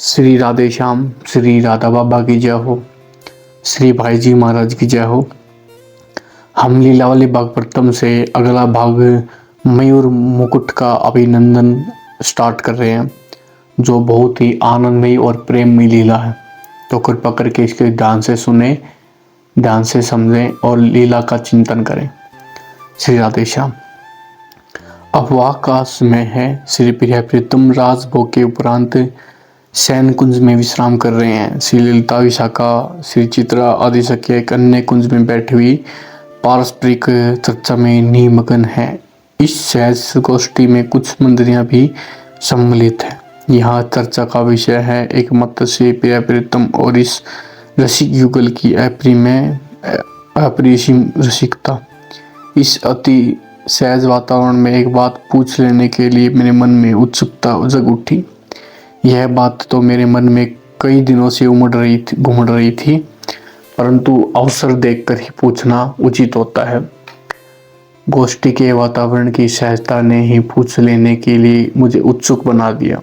श्री राधे श्याम, श्री राधा बाबा की जय हो, श्री भाई जी महाराज की जय हो। हम लीलावली भाग प्रथम से अगला भाग मयूर मुकुट का अभिनंदन स्टार्ट कर रहे हैं, जो बहुत ही आनंदमयी और प्रेममयी लीला है। तो कृपा करके इसके ध्यान से सुने, ध्यान से समझें और लीला का चिंतन करें। श्री राधे श्याम। अफवाह का समय है। श्री प्रिया प्रीतम राजभोग के उपरांत शयन कुंज में विश्राम कर रहे हैं। श्री ललिता, विशाखा, श्री चित्रा आदि सखिया एक अन्य कुंज में बैठी हुई पारस्परिक चर्चा में निमग्न है। इस सहज गोष्ठी में कुछ मंत्रियां भी सम्मिलित हैं। यहाँ चर्चा का विषय है एक मत श्री प्रिया प्रीतम और इस रसिक युगल की अपरिसीम रसिकता। इस अति सहज वातावरण में एक बात पूछ लेने के लिए मेरे मन में उत्सुकता जग उठी। यह बात तो मेरे मन में कई दिनों से घूम रही थी, परंतु अवसर देखकर ही पूछना उचित होता है। गोष्ठी के वातावरण की सहजता ने ही पूछ लेने के लिए मुझे उत्सुक बना दिया।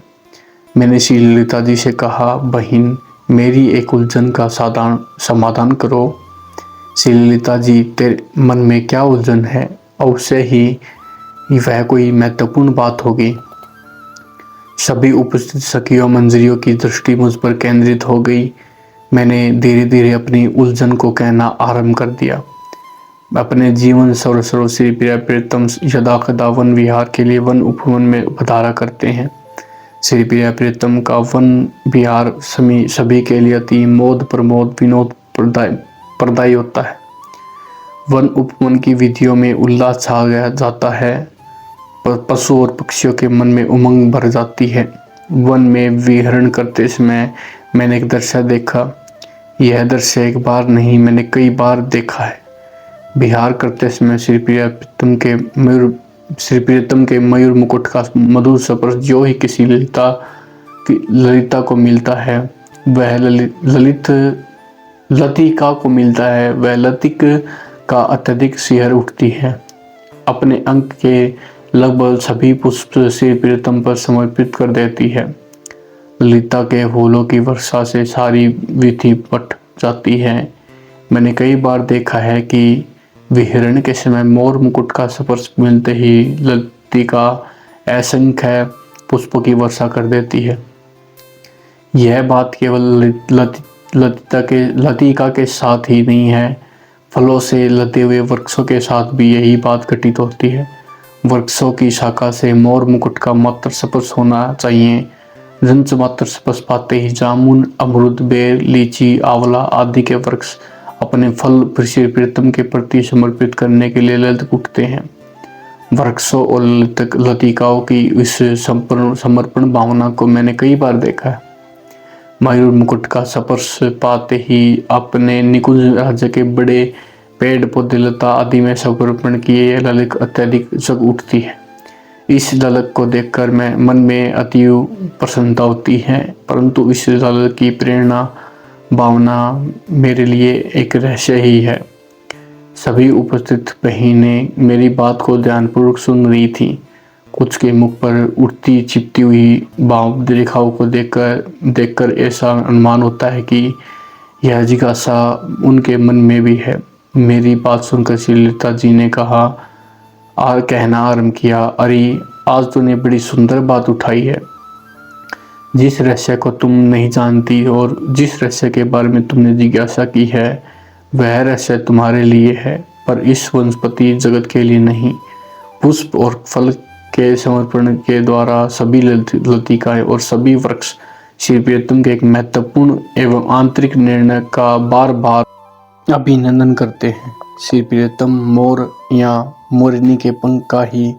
मैंने श्री ललिता जी से कहा, बहन, मेरी एक उलझन का समाधान करो। श्री ललिता जी, तेरे मन में क्या उलझन है? अवश्य ही वह कोई महत्वपूर्ण बात होगी। सभी उपस्थित सखियों मंजरियों की दृष्टि मुझ पर केंद्रित हो गई। मैंने धीरे धीरे अपनी उलझन को कहना आरंभ कर दिया। अपने जीवन सर्वस्व श्री प्रिया प्रीतम यदा कदा वन विहार के लिए वन उपवन में पधारा करते हैं। श्री प्रिया प्रीतम का वन विहार सभी के लिए अति मोद प्रमोद विनोद प्रदायी होता है। वन उपवन की विधियों में उल्लास छा जाता है, पर पशु और पक्षियों के मन में उमंग भर जाती है। वन में विहरण करते समय मैंने एक दृश्य देखा। यह दृश्य एक बार नहीं, मैंने कई बार देखा है। विहार करते समय श्री प्रियतम के मयूर मुकुट का मधुर स्पर्श जो ही किसी ललिता को मिलता है, वह लतिका को मिलता है, वह लतिक का अत्यधिक सिहर उठती है। अपने अंक के लगभग सभी पुष्प श्री प्रीतम पर समर्पित कर देती है। ललिता के फूलों की वर्षा से सारी विधि पट जाती है। मैंने कई बार देखा है कि विहरण के समय मोर मुकुट का स्पर्श मिलते ही लतिका असंख्य पुष्पों की वर्षा कर देती है। यह बात केवल लतिका के साथ ही नहीं है, फलों से लदे हुए वृक्षों के साथ भी यही बात घटित होती है। वृक्षों की शाखा से मोर मुकुट का मात्र स्पर्श होना चाहिए। रंच मात्र स्पर्श पाते ही जामुन, अमरूद, बेर, लीची, आंवला आदि के वृक्ष अपने फल श्री प्रीतम के प्रति समर्पित करने के लिए ललक उठते हैं। वृक्षों और लतिकाओं की इस समर्पण भावना को मैंने कई बार देखा है। मयूर मुकुट का स्पर्श पाते ही अपने निकुंज राज्य के बड़े पेड़ पौधे लता आदि में समर्पण किए ललक अत्यधिक जग उठती है। इस ललक को देखकर मैं मन में अतीव प्रसन्नता होती है, परंतु इस ललक की प्रेरणा भावना मेरे लिए एक रहस्य ही है। सभी उपस्थित बहनें मेरी बात को ध्यानपूर्वक सुन रही थी। कुछ के मुख पर उठती चिपती हुई भाव रेखाओं को देखकर ऐसा अनुमान होता है कि यह जिज्ञासा उनके मन में भी है। मेरी बात सुनकर श्री ललिता जी ने कहना आरंभ किया, अरे आज तूने बड़ी सुंदर बात उठाई है। जिस रहस्य को तुम नहीं जानती और जिस रहस्य के बारे में तुमने जिज्ञासा की है, वह रहस्य तुम्हारे लिए है, पर इस वनस्पति जगत के लिए नहीं। पुष्प और फल के समर्पण के द्वारा सभी लतिकाएं और सभी वृक्ष श्री प्रीतम के एक महत्वपूर्ण एवं आंतरिक निर्णय का बार बार अभिनंदन करते हैं। श्री प्रीतम मोर या मोरनी के पंख का ही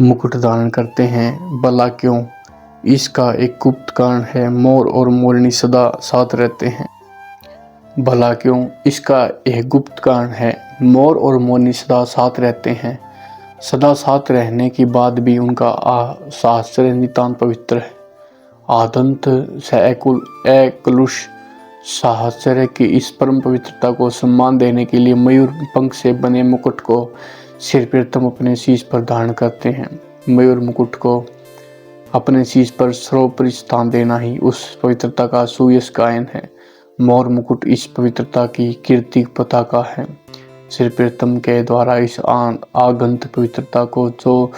मुकुट धारण करते हैं। भला क्यों? इसका एक गुप्त कारण है। मोर और मोरनी सदा साथ रहते हैं। भला क्यों? इसका एक गुप्त कारण है। मोर और मोरनी सदा साथ रहते हैं। सदा साथ रहने के बाद भी उनका साहचर्य नितांत पवित्र है। आद्यंत एकलुष साहचर्य की इस परम पवित्रता को सम्मान देने के लिए मयूर पंख से बने मुकुट को श्री प्रीतम अपने शीश पर धारण करते हैं। मयूर मुकुट को अपने चीज पर सर्वोपरि स्थान देना ही उस पवित्रता का सुयश गायन है। मोर मुकुट इस पवित्रता की कीर्ति पताका है। श्री प्रीतम के द्वारा इस आगंत पवित्रता को जो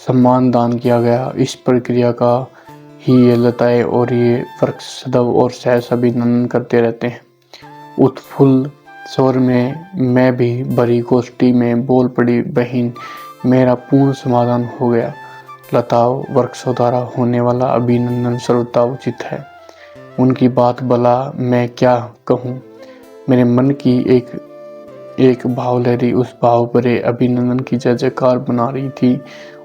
सम्मान दान किया गया, इस प्रक्रिया का ही ये लताएं और ये वृक्ष सदैव और सहस अभिनंदन करते रहते हैं। उत्फुल्ल स्वर में मैं भी भरी गोष्ठी में बोल पड़ी, बहन मेरा पूर्ण समाधान हो गया। लताओं वृक्षों द्वारा होने वाला अभिनंदन सर्वथा उचित है। उनकी बात भला मैं क्या कहूँ। मेरे मन की एक भावलहरी उस भाव भरे अभिनंदन की जय जयकार बना रही थी,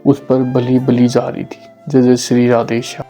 उस पर बली बली जा रही थी। जय जय श्री राधेश्याम।